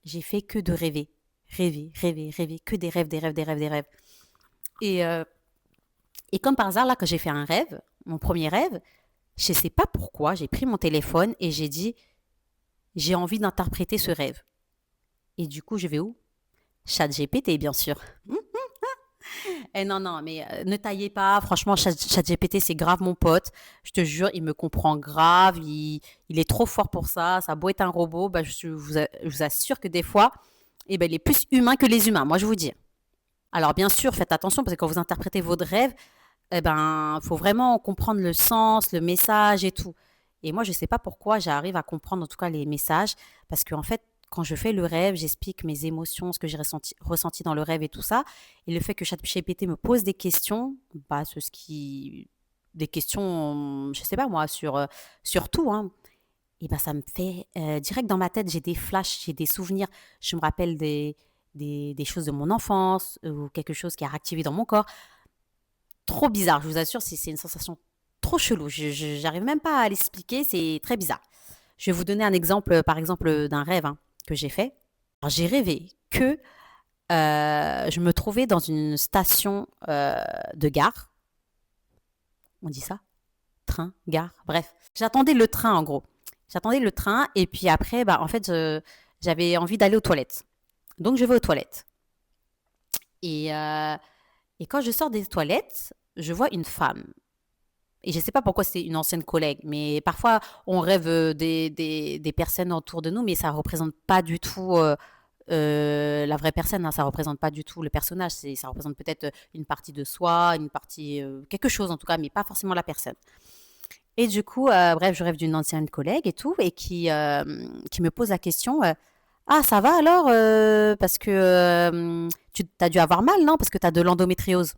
j'ai fait que de rêver. Rêver, rêver, rêver, que des rêves, des rêves, des rêves, des rêves. Et, euh, et comme par hasard, là, quand j'ai fait un rêve, mon premier rêve, je ne sais pas pourquoi, j'ai pris mon téléphone et j'ai dit, j'ai envie d'interpréter ce rêve. Et du coup, je vais où? ChatGPT, bien sûr. Eh non, non, mais ne taillez pas. Franchement, ChatGPT, c'est grave mon pote. Je te jure, il me comprend grave. Il est trop fort pour ça. Ça a beau être un robot, bah, je vous assure que des fois, eh ben, il est plus humain que les humains, moi, je vous dis. Alors, bien sûr, faites attention parce que quand vous interprétez votre rêve, eh ben, faut vraiment comprendre le sens, le message et tout. Et moi, je sais pas pourquoi j'arrive à comprendre en tout cas les messages, parce qu'en fait, quand je fais le rêve, j'explique mes émotions, ce que j'ai ressenti dans le rêve et tout ça. Et le fait que ChatGPT me pose des questions, bah, des questions, je sais pas moi, sur tout, hein. Et bah, ça me fait direct dans ma tête, j'ai des flashs, j'ai des souvenirs. Je me rappelle des choses de mon enfance ou quelque chose qui a réactivé dans mon corps. Trop bizarre, je vous assure, c'est une sensation trop chelou. J'arrive même pas à l'expliquer, c'est très bizarre. Je vais vous donner un exemple, par exemple, d'un rêve hein, que j'ai fait. Alors, j'ai rêvé que je me trouvais dans une station de gare. On dit ça? Train, gare, bref. J'attendais le train en gros. J'attendais le train et puis après, bah, en fait, j'avais envie d'aller aux toilettes. Donc je vais aux toilettes. Et, euh, et quand je sors des toilettes, je vois une femme. Et je ne sais pas pourquoi c'est une ancienne collègue, mais parfois on rêve des personnes autour de nous, mais ça ne représente pas du tout la vraie personne, hein, ça ne représente pas du tout le personnage, ça représente peut-être une partie de soi, une partie, quelque chose en tout cas, mais pas forcément la personne. Et du coup, bref, je rêve d'une ancienne collègue et tout, et qui me pose la question, ah ça va alors, parce que tu as dû avoir mal, non? Parce que tu as de l'endométriose.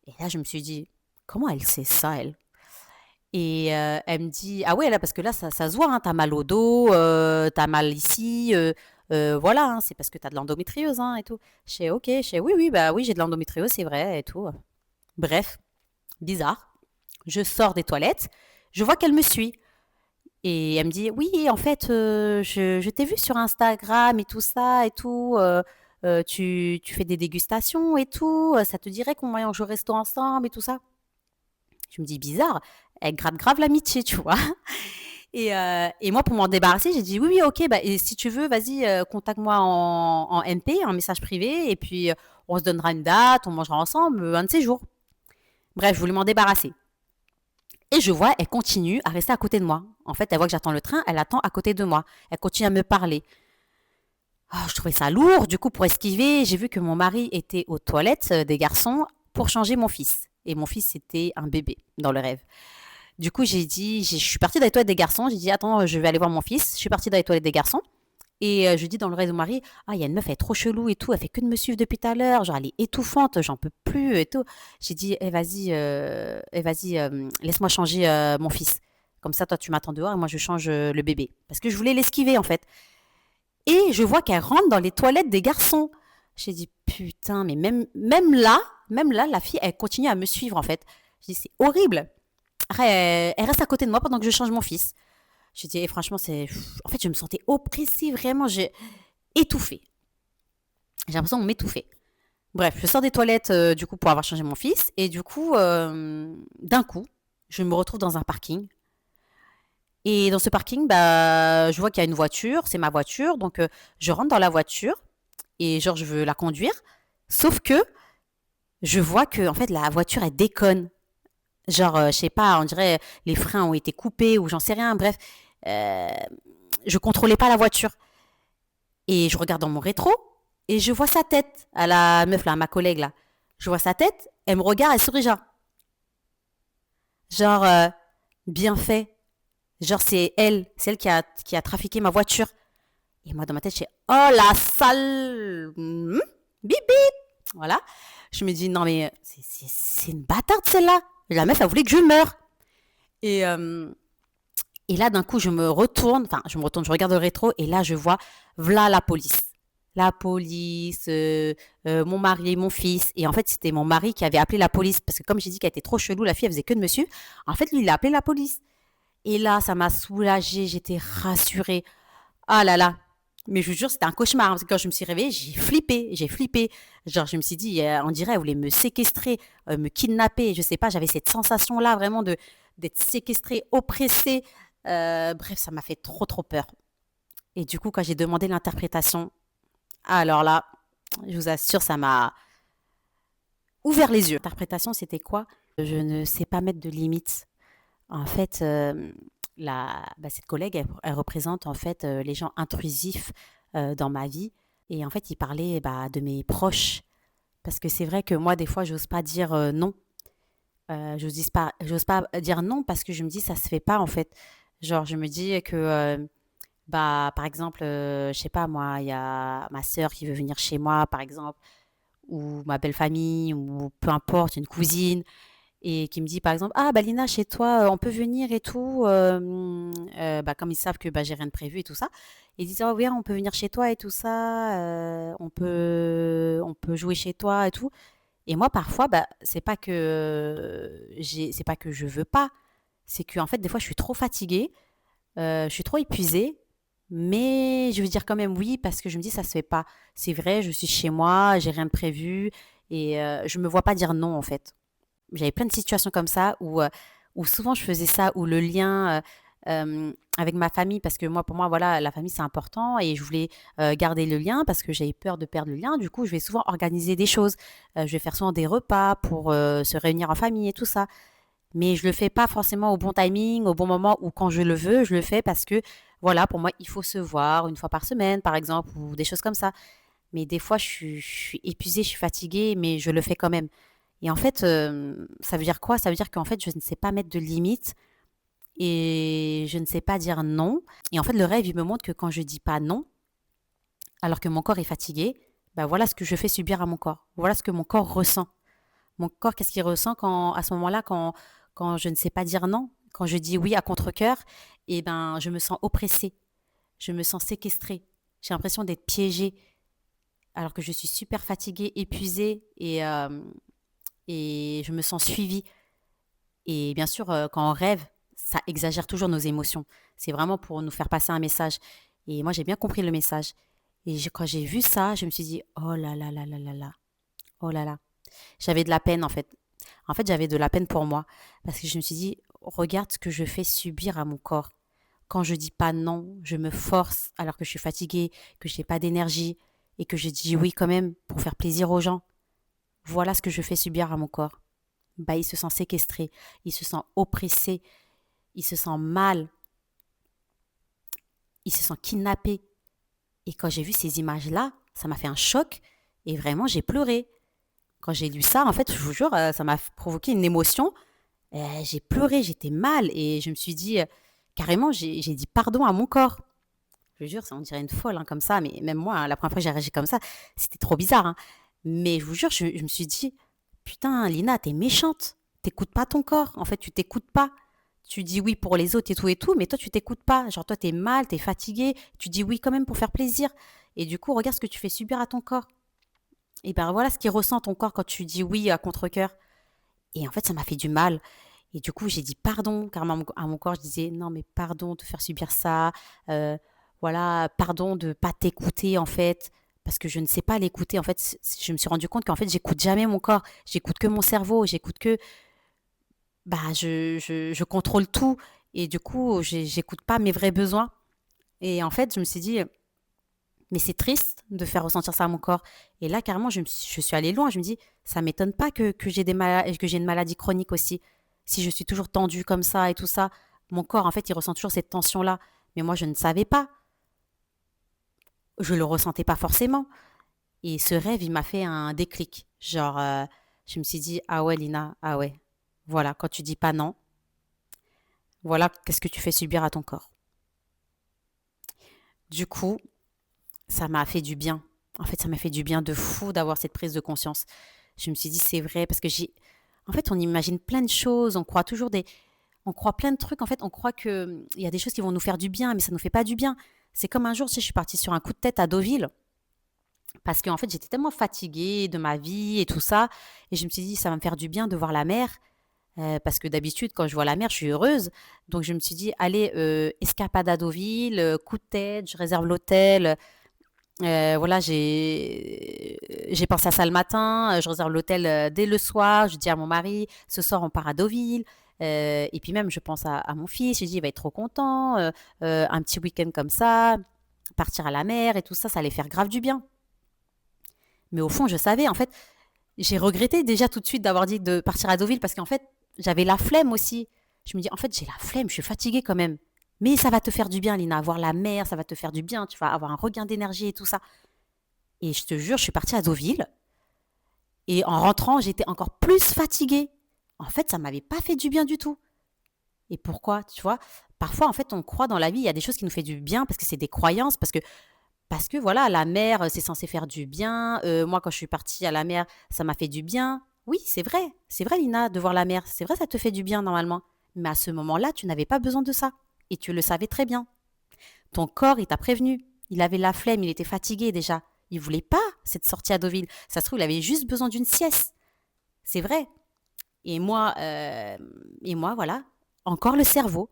Et là, je me suis dit, comment elle sait ça, elle? Et elle me dit, ah ouais, là, parce que là, ça se voit, hein, t'as mal au dos, t'as mal ici, voilà, hein, c'est parce que t'as de l'endométriose, hein, et tout. Je fais, ok, je fais, oui, oui, bah oui, j'ai de l'endométriose, c'est vrai, et tout. Bref, bizarre. Je sors des toilettes, je vois qu'elle me suit. Et elle me dit, oui, en fait, je t'ai vu sur Instagram et tout ça, et tout. Tu fais des dégustations et tout. Ça te dirait qu'on mange au resto ensemble et tout ça. Je me dis, bizarre, elle gratte grave l'amitié, tu vois. Et moi, pour m'en débarrasser, j'ai dit oui, oui, ok, bah, et si tu veux, vas-y, contacte-moi en MP, en message privé, et puis on se donnera une date, on mangera ensemble, un de ces jours. Bref, je voulais m'en débarrasser. Et je vois, elle continue à rester à côté de moi. En fait, elle voit que j'attends le train, elle attend à côté de moi. Elle continue à me parler. Oh, je trouvais ça lourd, du coup, pour esquiver, j'ai vu que mon mari était aux toilettes des garçons pour changer mon fils. Et mon fils, c'était un bébé dans le rêve. Du coup, je suis partie dans les toilettes des garçons. J'ai dit, attends, je vais aller voir mon fils. Je suis partie dans les toilettes des garçons. Et je dis dans le rêve de mon mari, ah, il y a une meuf, elle est trop chelou et tout. Elle fait que de me suivre depuis tout à l'heure. Genre, elle est étouffante, j'en peux plus et tout. J'ai dit, vas-y, laisse-moi changer mon fils. Comme ça, toi, tu m'attends dehors et moi, je change le bébé. Parce que je voulais l'esquiver, en fait. Et je vois qu'elle rentre dans les toilettes des garçons. J'ai dit, putain, mais même là, la fille, elle continue à me suivre, en fait. J'ai dit, c'est horrible. Après, elle reste à côté de moi pendant que je change mon fils. Je dis, franchement, c'est. En fait, je me sentais oppressée, vraiment. J'ai étouffé. J'ai l'impression de m'étouffer. Bref, je sors des toilettes, du coup, pour avoir changé mon fils. Et du coup, d'un coup, je me retrouve dans un parking. Et dans ce parking, bah, je vois qu'il y a une voiture. C'est ma voiture. Donc, je rentre dans la voiture. Et genre, je veux la conduire. Sauf que je vois que, en fait, la voiture, elle déconne. Genre, je sais pas, on dirait les freins ont été coupés ou j'en sais rien. Bref, euh, je contrôlais pas la voiture. Et je regarde dans mon rétro et je vois sa tête à la meuf là, à ma collègue là. Je vois sa tête, elle me regarde, elle sourit genre bien fait. Genre c'est elle qui a trafiqué ma voiture. Et moi dans ma tête, je fais oh la sale, bip bip. Voilà. Je me dis non mais c'est une bâtarde celle-là. La meuf elle voulait que je meure. Et Et là, d'un coup, je regarde le rétro et là, je vois, voilà la police. La police, mon mari, mon fils. Et en fait, c'était mon mari qui avait appelé la police. Parce que comme j'ai dit qu'elle était trop chelou, la fille, elle faisait que de me suivre. En fait, lui, il a appelé la police. Et là, ça m'a soulagée, j'étais rassurée. Ah là là. Mais je vous jure, c'était un cauchemar, hein, parce que quand je me suis réveillée, j'ai flippé. Genre, je me suis dit, on dirait, elle voulait me séquestrer, me kidnapper. Je sais pas, j'avais cette sensation-là, vraiment, d'être séquestrée, oppressée. Bref, ça m'a fait trop, trop peur. Et du coup, quand j'ai demandé l'interprétation, alors là, je vous assure, ça m'a ouvert les yeux. L'interprétation, c'était quoi? Je ne sais pas mettre de limites. En fait, cette collègue, elle représente en fait les gens intrusifs dans ma vie. Et en fait, il parlait de mes proches. Parce que c'est vrai que moi, des fois, j'ose pas dire non. J'ose pas dire non parce que je me dis, ça se fait pas en fait. Genre, je me dis que, par exemple, je sais pas, moi, il y a ma sœur qui veut venir chez moi, par exemple, ou ma belle famille, ou peu importe, une cousine et qui me dit par exemple: «Ah bah Lina, chez toi, on peut venir et tout», comme ils savent que, j'ai rien de prévu et tout ça. Ils disent: «Oh oui, on peut venir chez toi et tout ça, on peut jouer chez toi et tout» et moi parfois, c'est pas que je veux pas, c'est qu'en fait des fois je suis trop fatiguée, je suis trop épuisée, mais je veux dire quand même oui parce que je me dis: «Ça se fait pas». C'est vrai, je suis chez moi, j'ai rien de prévu et je me vois pas dire non en fait. J'avais plein de situations comme ça où souvent je faisais ça, où le lien avec ma famille, parce que moi, pour moi, voilà, la famille c'est important et je voulais garder le lien parce que j'avais peur de perdre le lien. Du coup, je vais souvent organiser des choses. Je vais faire souvent des repas pour se réunir en famille et tout ça. Mais je le fais pas forcément au bon timing, au bon moment ou quand je le veux. Je le fais parce que, voilà, pour moi, il faut se voir une fois par semaine, par exemple, ou des choses comme ça. Mais des fois, je suis épuisée, je suis fatiguée, mais je le fais quand même. Et en fait, ça veut dire quoi? Ça veut dire qu'en fait, je ne sais pas mettre de limites et je ne sais pas dire non. Et en fait, le rêve, il me montre que quand je dis pas non, alors que mon corps est fatigué, voilà ce que je fais subir à mon corps. Voilà ce que mon corps ressent. Mon corps, qu'est-ce qu'il ressent à ce moment-là, quand je ne sais pas dire non, quand je dis oui à contre-cœur, et je me sens oppressée, je me sens séquestrée. J'ai l'impression d'être piégée, alors que je suis super fatiguée, épuisée et je me sens suivie. Et bien sûr, quand on rêve, ça exagère toujours nos émotions. C'est vraiment pour nous faire passer un message. Et moi, j'ai bien compris le message. Et quand j'ai vu ça, je me suis dit, oh là là là là là là, oh là là. J'avais de la peine en fait. En fait, j'avais de la peine pour moi. Parce que je me suis dit, regarde ce que je fais subir à mon corps. Quand je dis pas non, je me force alors que je suis fatiguée, que je n'ai pas d'énergie et que je dis oui quand même pour faire plaisir aux gens. Voilà ce que je fais subir à mon corps. Il se sent séquestré, il se sent oppressé, il se sent mal, il se sent kidnappé. Et quand j'ai vu ces images-là, ça m'a fait un choc et vraiment j'ai pleuré. Quand j'ai lu ça, en fait, je vous jure, ça m'a provoqué une émotion. J'ai pleuré, j'étais mal et je me suis dit, carrément, j'ai dit pardon à mon corps. Je vous jure, on dirait une folle hein, comme ça, mais même moi, hein, la première fois que j'ai réagi comme ça, c'était trop bizarre. Hein. Mais je vous jure, je me suis dit, putain, Lina, t'es méchante. T'écoutes pas ton corps. En fait, tu t'écoutes pas. Tu dis oui pour les autres et tout, mais toi, tu t'écoutes pas. Genre, toi, t'es mal, t'es fatigué. Tu dis oui quand même pour faire plaisir. Et du coup, regarde ce que tu fais subir à ton corps. Et voilà ce qu'il ressent ton corps quand tu dis oui à contre-cœur. Et en fait, ça m'a fait du mal. Et du coup, j'ai dit pardon, car à mon corps, je disais non, mais pardon de faire subir ça. Euh, voilà, pardon de pas t'écouter en fait. Parce que je ne sais pas l'écouter. En fait, je me suis rendu compte qu'en fait, j'écoute jamais mon corps. J'écoute que mon cerveau. J'écoute que je contrôle tout et du coup, j'écoute pas mes vrais besoins. Et en fait, je me suis dit, mais c'est triste de faire ressentir ça à mon corps. Et là, carrément, je suis allée loin. Je me dis, ça m'étonne pas que que j'ai une maladie chronique aussi. Si je suis toujours tendue comme ça et tout ça, mon corps, en fait, il ressent toujours cette tension-là. Mais moi, je ne savais pas. Je le ressentais pas forcément. Et ce rêve, il m'a fait un déclic. Genre, je me suis dit, ah ouais, Lina, ah ouais. Voilà, quand tu dis pas non, voilà qu'est-ce que tu fais subir à ton corps. Du coup, ça m'a fait du bien. En fait, ça m'a fait du bien de fou d'avoir cette prise de conscience. Je me suis dit, c'est vrai, parce que en fait, on imagine plein de choses, on croit plein de trucs. En fait, on croit il y a des choses qui vont nous faire du bien, mais ça nous fait pas du bien. C'est comme un jour, tu sais, je suis partie sur un coup de tête à Deauville, parce qu'en fait, j'étais tellement fatiguée de ma vie et tout ça, et je me suis dit, ça va me faire du bien de voir la mer. Parce que d'habitude, quand je vois la mer, je suis heureuse. Donc, je me suis dit, allez, escapade à Deauville, coup de tête, je réserve l'hôtel. Voilà, j'ai pensé à ça le matin, je réserve l'hôtel dès le soir, je dis à mon mari, ce soir on part à Deauville. Et puis même, je pense à mon fils, je dis, il va être trop content, un petit week-end comme ça, partir à la mer et tout ça, ça allait faire grave du bien. Mais au fond, je savais, en fait, j'ai regretté déjà tout de suite d'avoir dit de partir à Deauville parce qu'en fait, j'avais la flemme aussi. Je me dis, en fait, j'ai la flemme, je suis fatiguée quand même. Mais ça va te faire du bien, Lina, voir la mer, ça va te faire du bien, tu vas avoir un regain d'énergie et tout ça. Et je te jure, je suis partie à Deauville et en rentrant, j'étais encore plus fatiguée. En fait, ça m'avait pas fait du bien du tout. Et pourquoi, tu vois? Parfois, en fait, on croit dans la vie, il y a des choses qui nous font du bien parce que c'est des croyances, parce que voilà, la mer, c'est censé faire du bien. Moi, quand je suis partie à la mer, ça m'a fait du bien. Oui, c'est vrai, Lina, de voir la mer. C'est vrai, ça te fait du bien normalement. Mais à ce moment-là, tu n'avais pas besoin de ça. Et tu le savais très bien. Ton corps, il t'a prévenu. Il avait la flemme, il était fatigué déjà. Il voulait pas cette sortie à Deauville. Ça se trouve, il avait juste besoin d'une sieste. C'est vrai. Et moi, euh, et moi, voilà, encore le cerveau.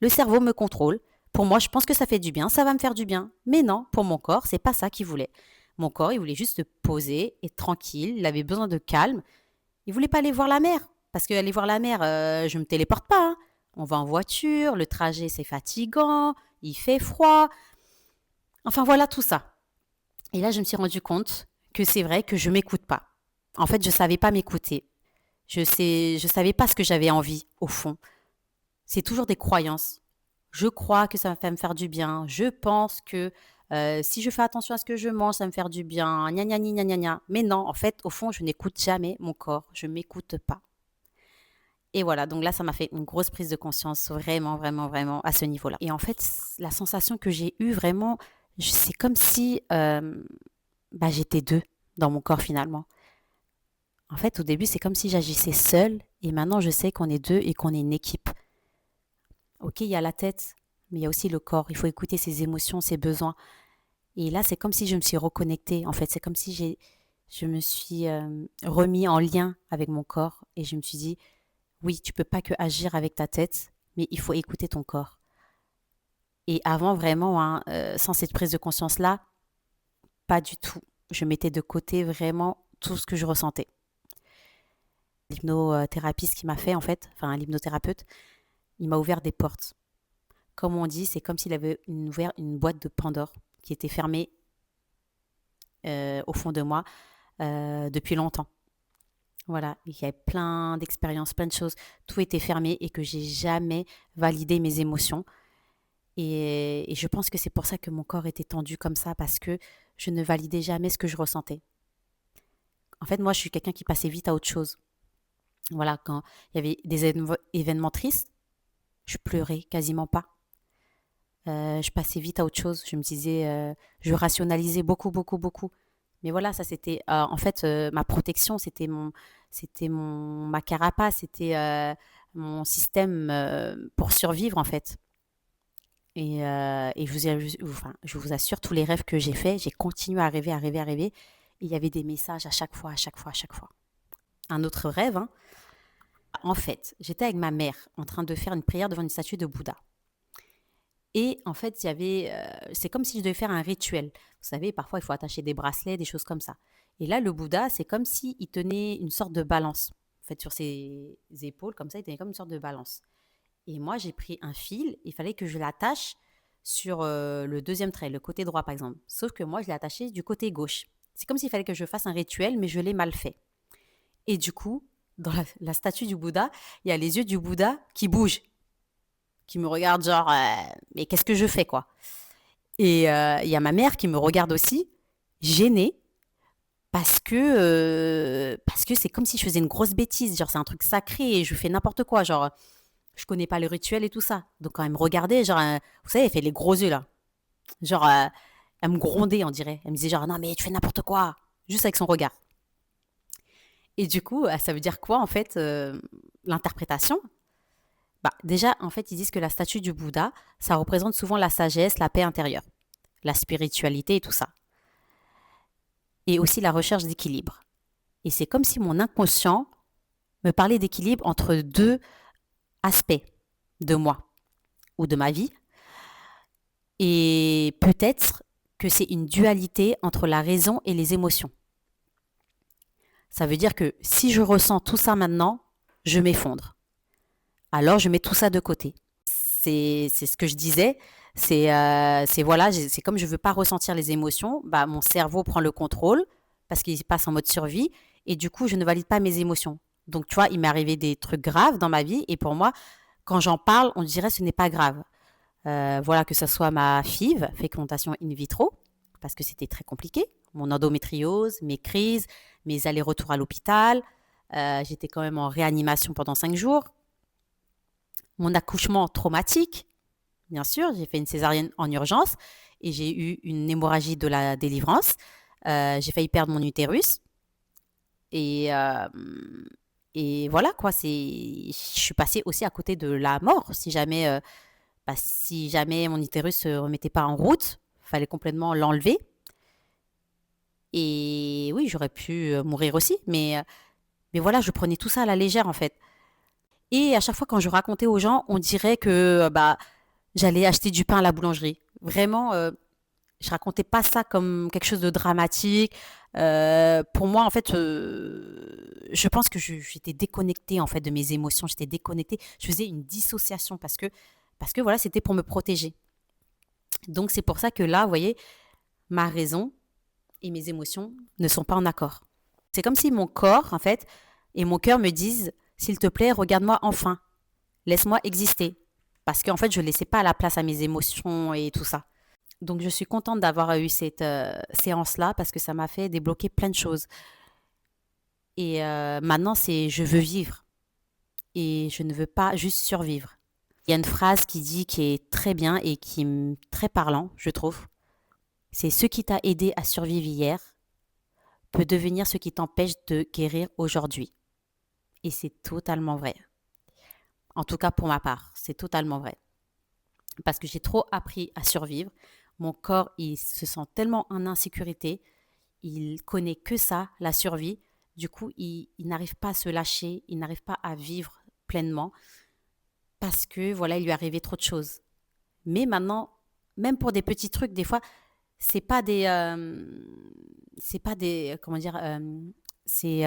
Le cerveau me contrôle. Pour moi, je pense que ça fait du bien, ça va me faire du bien. Mais non, pour mon corps, c'est pas ça qu'il voulait. Mon corps, il voulait juste se poser, être tranquille. Il avait besoin de calme. Il voulait pas aller voir la mer. Parce qu'aller voir la mer, je me téléporte pas, hein. On va en voiture, le trajet c'est fatigant, il fait froid. Enfin voilà tout ça. Et là, je me suis rendu compte que c'est vrai que je m'écoute pas. En fait, je savais pas m'écouter. Je savais pas ce que j'avais envie au fond. C'est toujours des croyances. Je crois que ça va me faire du bien. Je pense que si je fais attention à ce que je mange, ça va me faire du bien. Gna gna gna gna gna. Mais non, en fait, au fond, je n'écoute jamais mon corps. Je m'écoute pas. Et voilà, donc là, ça m'a fait une grosse prise de conscience, vraiment, vraiment, vraiment, à ce niveau-là. Et en fait, la sensation que j'ai eue, vraiment, c'est comme si bah, j'étais deux dans mon corps finalement. En fait, au début, c'est comme si j'agissais seule, et maintenant, je sais qu'on est deux et qu'on est une équipe. Ok, il y a la tête, mais il y a aussi le corps. Il faut écouter ses émotions, ses besoins. Et là, c'est comme si je me suis reconnectée. En fait, c'est comme si je me suis remis en lien avec mon corps. Et je me suis dit, oui, tu peux pas que agir avec ta tête, mais il faut écouter ton corps. Et avant, vraiment, hein, sans cette prise de conscience-là, pas du tout. Je mettais de côté vraiment tout ce que je ressentais. L'hypnothérapeute qui m'a fait, en fait, enfin, l'hypnothérapeute, il m'a ouvert des portes. Comme on dit, c'est comme s'il avait ouvert une boîte de Pandore qui était fermée au fond de moi depuis longtemps. Voilà, il y avait plein d'expériences, plein de choses. Tout était fermé et que j'ai jamais validé mes émotions. Et je pense que c'est pour ça que mon corps était tendu comme ça, parce que je ne validais jamais ce que je ressentais. En fait, moi, je suis quelqu'un qui passait vite à autre chose. Voilà, quand il y avait des événements tristes, je pleurais quasiment pas. Je passais vite à autre chose. Je me disais, je rationalisais beaucoup, beaucoup, beaucoup. Mais voilà, ça c'était, en fait, ma protection, ma carapace, c'était mon système pour survivre en fait. Et je vous assure, tous les rêves que j'ai faits, j'ai continué à rêver, à rêver, à rêver. Et il y avait des messages à chaque fois, à chaque fois, à chaque fois. Un autre rêve, hein. En fait, j'étais avec ma mère en train de faire une prière devant une statue de Bouddha. Et en fait, c'est comme si je devais faire un rituel. Vous savez, parfois, il faut attacher des bracelets, des choses comme ça. Et là, le Bouddha, c'est comme s'il tenait une sorte de balance. En fait, sur ses épaules, comme ça, il tenait comme une sorte de balance. Et moi, j'ai pris un fil, il fallait que je l'attache sur le deuxième trait, le côté droit, par exemple. Sauf que moi, je l'ai attaché du côté gauche. C'est comme s'il fallait que je fasse un rituel, mais je l'ai mal fait. Et du coup, dans la statue du Bouddha, il y a les yeux du Bouddha qui bougent, qui me regardent genre, mais qu'est-ce que je fais, quoi? Et il y a ma mère qui me regarde aussi, gênée, parce que c'est comme si je faisais une grosse bêtise. Genre, c'est un truc sacré et je fais n'importe quoi. Genre, je connais pas le rituel et tout ça. Donc, quand elle me regardait, genre, vous savez, elle fait les gros yeux, là. Genre, elle me grondait, on dirait. Elle me disait, genre, non, mais tu fais n'importe quoi. Juste avec son regard. Et du coup, ça veut dire quoi, en fait, l'interprétation? Bah, déjà, en fait, ils disent que la statue du Bouddha, ça représente souvent la sagesse, la paix intérieure, la spiritualité et tout ça. Et aussi la recherche d'équilibre. Et c'est comme si mon inconscient me parlait d'équilibre entre deux aspects de moi ou de ma vie. Et peut-être que c'est une dualité entre la raison et les émotions. Ça veut dire que si je ressens tout ça maintenant, je m'effondre. Alors je mets tout ça de côté. C'est ce que je disais. Voilà, c'est comme je veux pas ressentir les émotions, bah mon cerveau prend le contrôle parce qu'il passe en mode survie et du coup je ne valide pas mes émotions. Donc tu vois, il m'est arrivé des trucs graves dans ma vie et pour moi, quand j'en parle, on dirait que ce n'est pas grave. Voilà, que ce soit ma FIV, fécondation in vitro, parce que c'était très compliqué, mon endométriose, mes crises, mes allers-retours à l'hôpital. J'étais quand même en réanimation pendant 5 jours. Mon accouchement traumatique, bien sûr, j'ai fait une césarienne en urgence et j'ai eu une hémorragie de la délivrance. J'ai failli perdre mon utérus. Et, euh, et voilà, quoi. Je suis passée aussi à côté de la mort. Si jamais mon utérus se remettait pas en route, il fallait complètement l'enlever. Et oui, j'aurais pu mourir aussi. Mais voilà, je prenais tout ça à la légère, en fait. Et à chaque fois, quand je racontais aux gens, on dirait que bah, j'allais acheter du pain à la boulangerie. Vraiment, je racontais pas ça comme quelque chose de dramatique. Pour moi, en fait, je pense que j'étais déconnectée en fait de mes émotions. J'étais déconnectée. Je faisais une dissociation parce que voilà, c'était pour me protéger. Donc c'est pour ça que là, vous voyez, ma raison et mes émotions ne sont pas en accord. C'est comme si mon corps, en fait, et mon cœur me disent, s'il te plaît, regarde-moi enfin, laisse-moi exister. Parce qu'en fait, je ne laissais pas la place à mes émotions et tout ça. Donc, je suis contente d'avoir eu cette séance-là parce que ça m'a fait débloquer plein de choses. Et maintenant, c'est je veux vivre et je ne veux pas juste survivre. Il y a une phrase qui est très bien et qui est très parlant, je trouve. C'est ce qui t'a aidé à survivre hier peut devenir ce qui t'empêche de guérir aujourd'hui. Et c'est totalement vrai. En tout cas, pour ma part, c'est totalement vrai. Parce que j'ai trop appris à survivre. Mon corps, il se sent tellement en insécurité. Il connaît que ça, la survie. Du coup, il n'arrive pas à se lâcher. Il n'arrive pas à vivre pleinement. Parce que, voilà, il lui est arrivé trop de choses. Mais maintenant, même pour des petits trucs, des fois, c'est pas des... comment dire... c'est...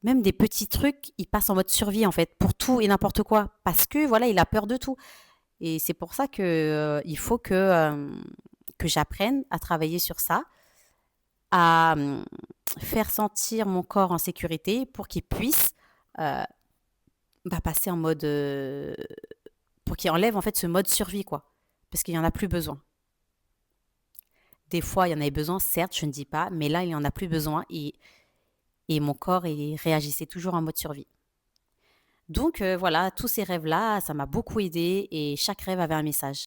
même des petits trucs, il passe en mode survie, en fait, pour tout et n'importe quoi. Parce que, voilà, il a peur de tout. Et c'est pour ça que il faut que j'apprenne à travailler sur ça, à faire sentir mon corps en sécurité pour qu'il puisse euh, passer en mode... pour qu'il enlève, en fait, ce mode survie, quoi. Parce qu'il n'y en a plus besoin. Des fois, il y en avait besoin, certes, je ne dis pas, mais là, il n'y en a plus besoin et mon corps il réagissait toujours en mode survie. Donc voilà, tous ces rêves-là, ça m'a beaucoup aidé et chaque rêve avait un message.